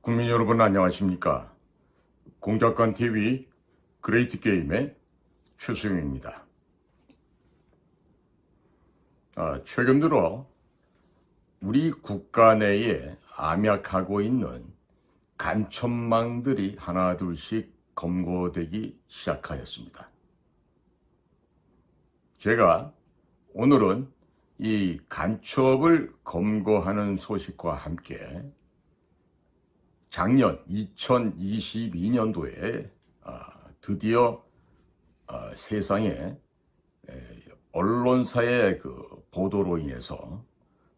국민 여러분 안녕하십니까? 공작관 TV 그레이트 게임의 최수영입니다. 최근 들어 우리 국가 내에 암약하고 있는 간첩망들이 하나둘씩 검거되기 시작하였습니다. 제가 오늘은 이 간첩을 검거하는 소식과 함께 작년 2022년도에 드디어 세상에 언론사의 그 보도로 인해서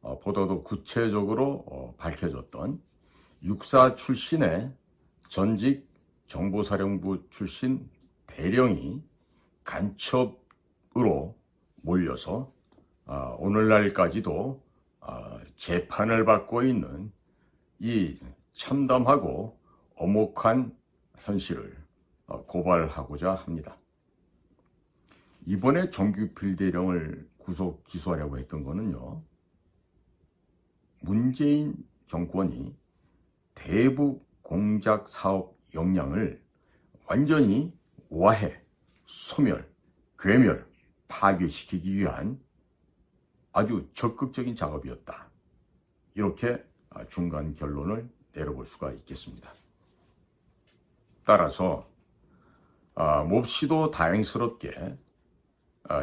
보다도 구체적으로 밝혀졌던 육사 출신의 전직 정보사령부 출신 대령이 간첩으로 몰려서 오늘날까지도 재판을 받고 있는 이 참담하고 엄혹한 현실을 고발하고자 합니다. 이번에 정규필 대령을 구속 기소하려고 했던 거는요, 문재인 정권이 대북 공작 사업 역량을 완전히 와해, 소멸, 괴멸, 파괴시키기 위한 아주 적극적인 작업이었다. 이렇게 중간 결론을 내려볼 수가 있겠습니다. 따라서 몹시도 다행스럽게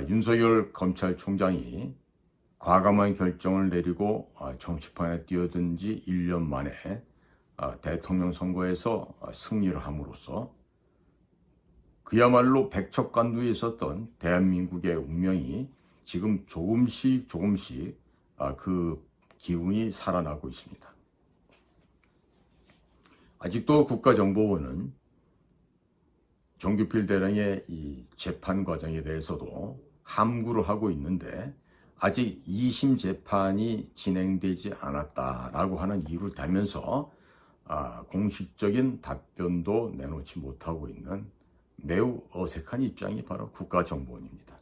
윤석열 검찰총장이 과감한 결정을 내리고 정치판에 뛰어든 지 1년 만에 대통령 선거에서 승리를 함으로써 그야말로 백척간두에 있었던 대한민국의 운명이 지금 조금씩 그 기운이 살아나고 있습니다. 아직도 국가정보원은 정규필 대령의 이 재판 과정에 대해서도 함구를 하고 있는데 아직 2심 재판이 진행되지 않았다라고 하는 이유를 달면서 공식적인 답변도 내놓지 못하고 있는 매우 어색한 입장이 바로 국가정보원입니다.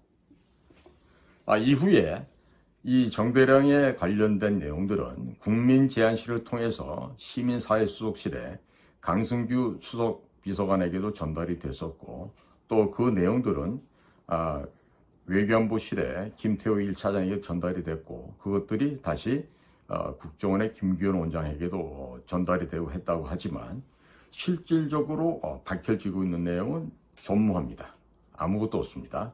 이후에 이 정 대령에 관련된 내용들은 국민제안실을 통해서 시민사회수석실에 강승규 수석비서관에게도 전달이 됐었고, 또 그 내용들은 외교안보실에 김태호 1차장에게 전달이 됐고, 그것들이 다시 국정원의 김규현 원장에게도 전달이 되고 했다고 하지만 실질적으로 밝혀지고 있는 내용은 전무합니다. 아무것도 없습니다.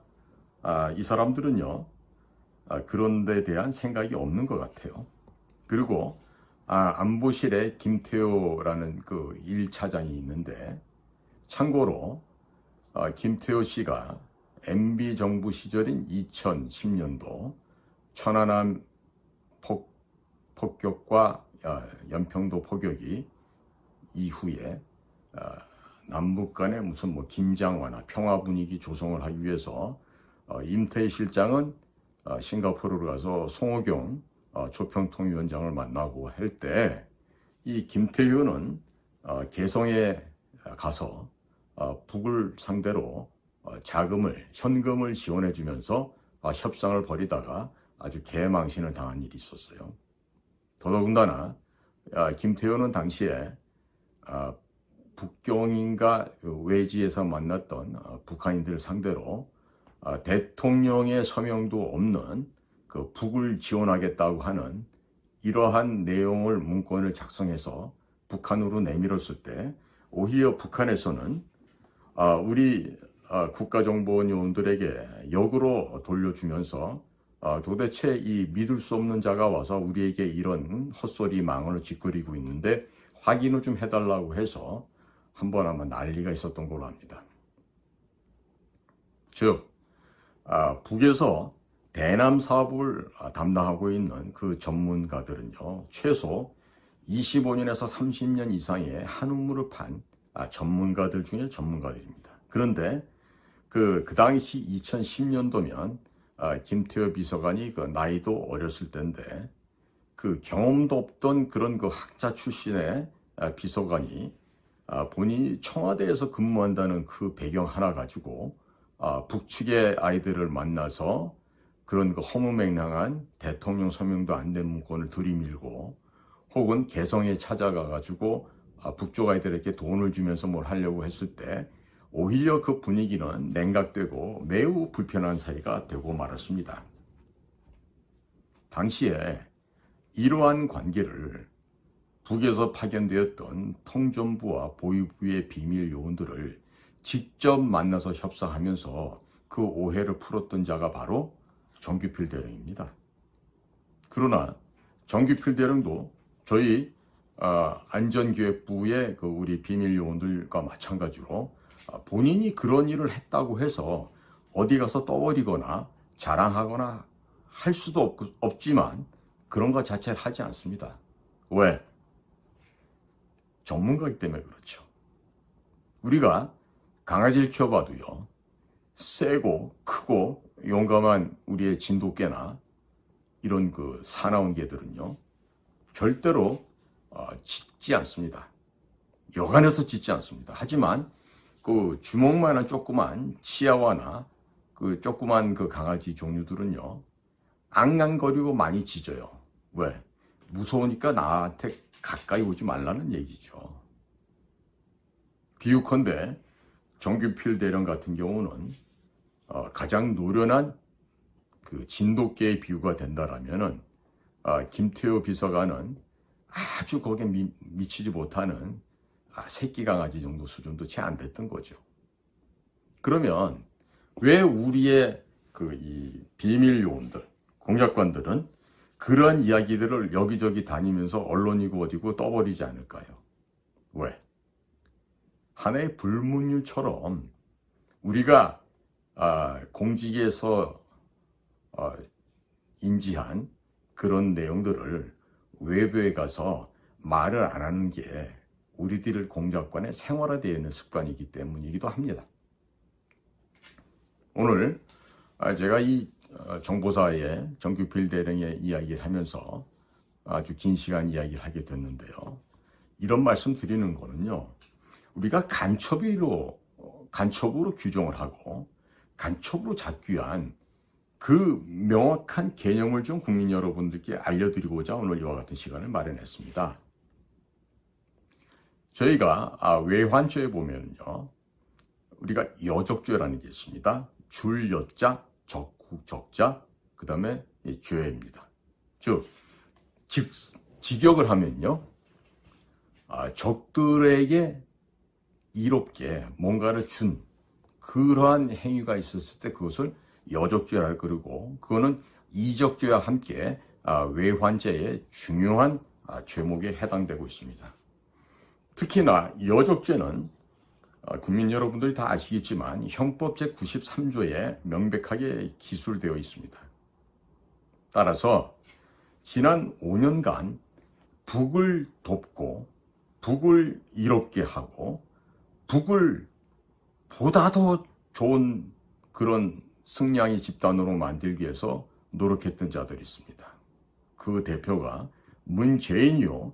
이 사람들은요, 그런 데 대한 생각이 없는 것 같아요. 그리고 안보실에 김태호라는 그 1차장이 있는데, 참고로 김태호 씨가 MB 정부 시절인 2010년도 천안함 폭격과 연평도 포격이 이후에 남북 간의 무슨 긴장 완화, 평화 분위기 조성을 하기 위해서 임태희 실장은 싱가포르로 가서 송호경 조평통위원장을 만나고 할 때 이 김태효는 개성에 가서 북을 상대로 현금을 지원해 주면서 협상을 벌이다가 아주 개망신을 당한 일이 있었어요. 더더군다나 김태효는 당시에 북경인가 외지에서 만났던 북한인들을 상대로 대통령의 서명도 없는 그 북을 지원하겠다고 하는 이러한 내용을 문건을 작성해서 북한으로 내밀었을 때 오히려 북한에서는 우리 국가정보원 요원들에게 역으로 돌려주면서 도대체 이 믿을 수 없는 자가 와서 우리에게 이런 헛소리 망언을 짓거리고 있는데 확인을 좀 해달라고 해서 한번 아마 난리가 있었던 걸로 압니다. 즉 북에서 대남 사업을 담당하고 있는 그 전문가들은요, 최소 25년에서 30년 이상의 한우물을 판 전문가들 중에 전문가들입니다. 그런데 그 당시 2010년도면 김태호 비서관이 그 나이도 어렸을 때인데 그 경험도 없던 그런 그 학자 출신의 비서관이 본인이 청와대에서 근무한다는 그 배경 하나 가지고 북측의 아이들을 만나서 그런 그 허무맹랑한 대통령 서명도 안 된 문건을 들이밀고 혹은 개성에 찾아가 가지고 북쪽 아이들에게 돈을 주면서 뭘 하려고 했을 때 오히려 그 분위기는 냉각되고 매우 불편한 사이가 되고 말았습니다. 당시에 이러한 관계를 북에서 파견되었던 통전부와 보위부의 비밀 요원들을 직접 만나서 협상하면서 그 오해를 풀었던 자가 바로 정규필 대령입니다. 그러나 정규필 대령도 저희 안전기획부의 그 우리 비밀 요원들과 마찬가지로 본인이 그런 일을 했다고 해서 어디 가서 떠버리거나 자랑하거나 할 수도 없지만 그런 것 자체를 하지 않습니다. 왜? 전문가이기 때문에 그렇죠. 우리가 강아지를 키워봐도요, 세고 크고 용감한 우리의 진돗개나 이런 그 사나운 개들은요, 절대로 짖지 않습니다. 여간해서 짖지 않습니다. 하지만 그 주먹만한 조그만 치아와나 그 조그만 그 강아지 종류들은요, 앙앙거리고 많이 짖어요. 왜? 무서우니까 나한테 가까이 오지 말라는 얘기죠. 비유컨대 정규필 대령 같은 경우는 가장 노련한 그 진돗개의 비유가 된다라면은 김태호 비서관은 아주 거기에 미치지 못하는 새끼 강아지 정도 수준도 채 안 됐던 거죠. 그러면 왜 우리의 그 이 비밀 요원들, 공작관들은 그런 이야기들을 여기저기 다니면서 언론이고 어디고 떠버리지 않을까요? 왜? 하나의 불문율처럼 우리가 공직에서 인지한 그런 내용들을 외부에 가서 말을 안 하는 게 우리들 공작관의 생활화되어 있는 습관이기 때문이기도 합니다. 오늘 제가 이 정보사의 정규필 대령의 이야기를 하면서 아주 긴 시간 이야기를 하게 됐는데요. 이런 말씀 드리는 거는요, 우리가 간첩으로 규정을 하고 간첩으로 잡기 위한 그 명확한 개념을 좀 국민 여러분들께 알려드리고자 오늘 이와 같은 시간을 마련했습니다. 저희가 외환죄에 보면요, 우리가 여적죄라는 게 있습니다. 줄 여자, 적자, 그 다음에 죄입니다. 즉 직역을 하면요, 적들에게 이롭게 뭔가를 준 그러한 행위가 있었을 때 그것을 여적죄라 그러고, 그거는 이적죄와 함께 외환죄의 중요한 죄목에 해당되고 있습니다. 특히나 여적죄는 국민 여러분들이 다 아시겠지만 형법 제93조에 명백하게 기술되어 있습니다. 따라서 지난 5년간 북을 돕고 북을 이롭게 하고 북을 보다 더 좋은 그런 승량의 집단으로 만들기 위해서 노력했던 자들이 있습니다. 그 대표가 문재인이요,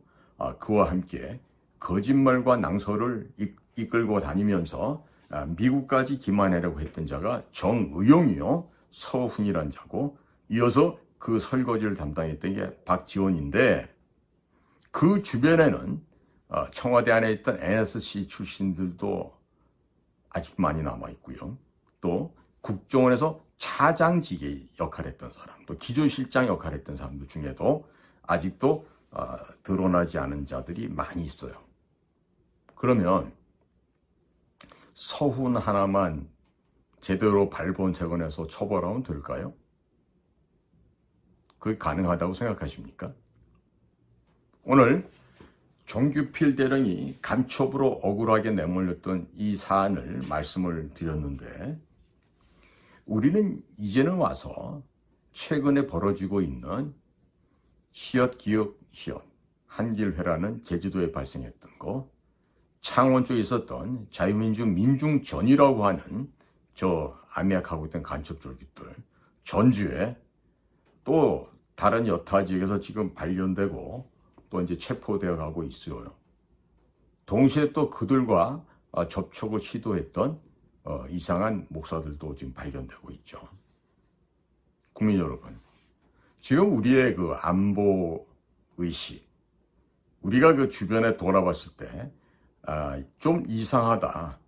그와 함께 거짓말과 낭설을 이끌고 다니면서 미국까지 기만하려고 했던 자가 정의용이요, 서훈이란 자고, 이어서 그 설거지를 담당했던 게 박지원인데, 그 주변에는 청와대 안에 있던 NSC 출신들도 아직 많이 남아있고요. 또 국정원에서 차장직의 역할을 했던 사람, 또 기조실장 역할을 했던 사람들 중에도 아직도 드러나지 않은 자들이 많이 있어요. 그러면 서훈 하나만 제대로 발본색원해서 처벌하면 될까요? 그게 가능하다고 생각하십니까? 오늘 정규필 대령이 간첩으로 억울하게 내몰렸던 이 사안을 말씀을 드렸는데, 우리는 이제는 와서 최근에 벌어지고 있는 시엇 기역 시엇 한길회라는 제주도에 발생했던 거, 창원 쪽에 있었던 자유민주 민중전이라고 하는 저 암약하고 있던 간첩 조직들, 전주에 또 다른 여타 지역에서 지금 발견되고 또 이제 체포되어 가고 있어요. 동시에 또 그들과 접촉을 시도했던 이상한 목사들도 지금 발견되고 있죠. 국민 여러분, 지금 우리의 그 안보 의식, 우리가 그 주변에 돌아봤을 때, 좀 이상하다,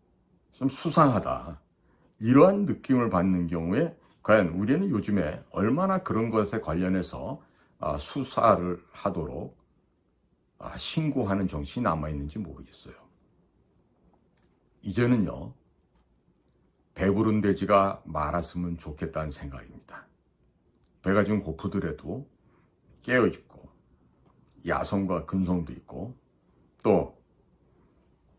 좀 수상하다, 이러한 느낌을 받는 경우에 과연 우리는 요즘에 얼마나 그런 것에 관련해서 수사를 하도록 신고하는 정신이 남아있는지 모르겠어요. 이제는요, 배부른 돼지가 말았으면 좋겠다는 생각입니다. 배가 좀 고프더라도 깨어있고 야성과 근성도 있고 또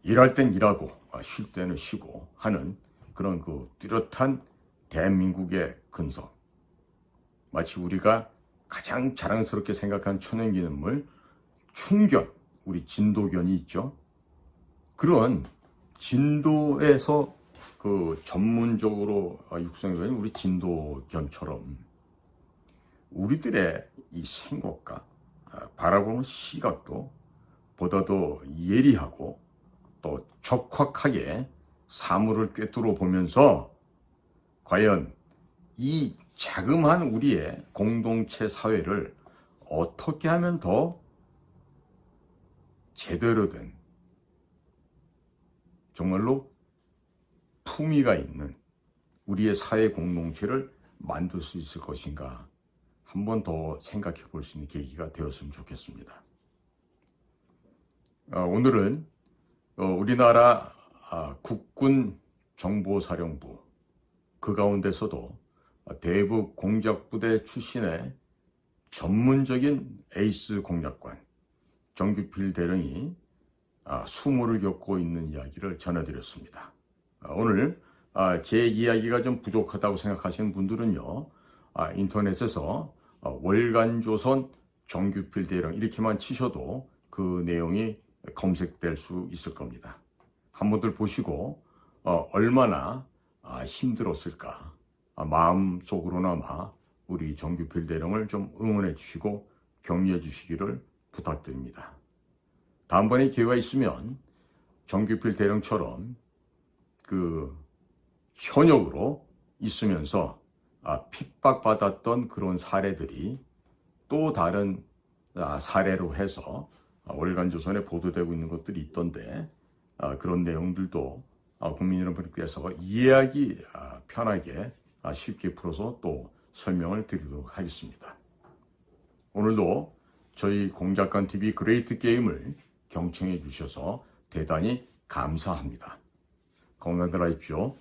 일할 땐 일하고 쉴 때는 쉬고 하는 그런 그 뚜렷한 대한민국의 근성, 마치 우리가 가장 자랑스럽게 생각한 천연기념물 충견, 우리 진도견이 있죠. 그런 진도에서 그 전문적으로 육성된 우리 진도견처럼 우리들의 이 생각과 바라보는 시각도 보다도 예리하고 또 적확하게 사물을 꿰뚫어 보면서 과연 이 자그마한 우리의 공동체 사회를 어떻게 하면 더 제대로 된 정말로 품위가 있는 우리의 사회 공동체를 만들 수 있을 것인가 한 번 더 생각해 볼 수 있는 계기가 되었으면 좋겠습니다. 오늘은 우리나라 국군 정보사령부 그 가운데서도 대북 공작부대 출신의 전문적인 에이스 공작관 정규필 대령이 수모를 겪고 있는 이야기를 전해드렸습니다. 오늘 제 이야기가 좀 부족하다고 생각하시는 분들은요, 인터넷에서 월간조선 정규필 대령 이렇게만 치셔도 그 내용이 검색될 수 있을 겁니다. 한번들 보시고 얼마나 힘들었을까 마음속으로나마 우리 정규필 대령을 좀 응원해 주시고 격려해 주시기를 부탁드립니다. 다음번에 기회가 있으면 정규필 대령처럼 그 현역으로 있으면서 핍박받았던 그런 사례들이 또 다른 사례로 해서 월간조선에 보도되고 있는 것들이 있던데 그런 내용들도 국민 여러분께서 이해하기 편하게 쉽게 풀어서 또 설명을 드리도록 하겠습니다. 오늘도 저희 공작관TV 그레이트 게임을 경청해 주셔서 대단히 감사합니다. 건강들 하십시오.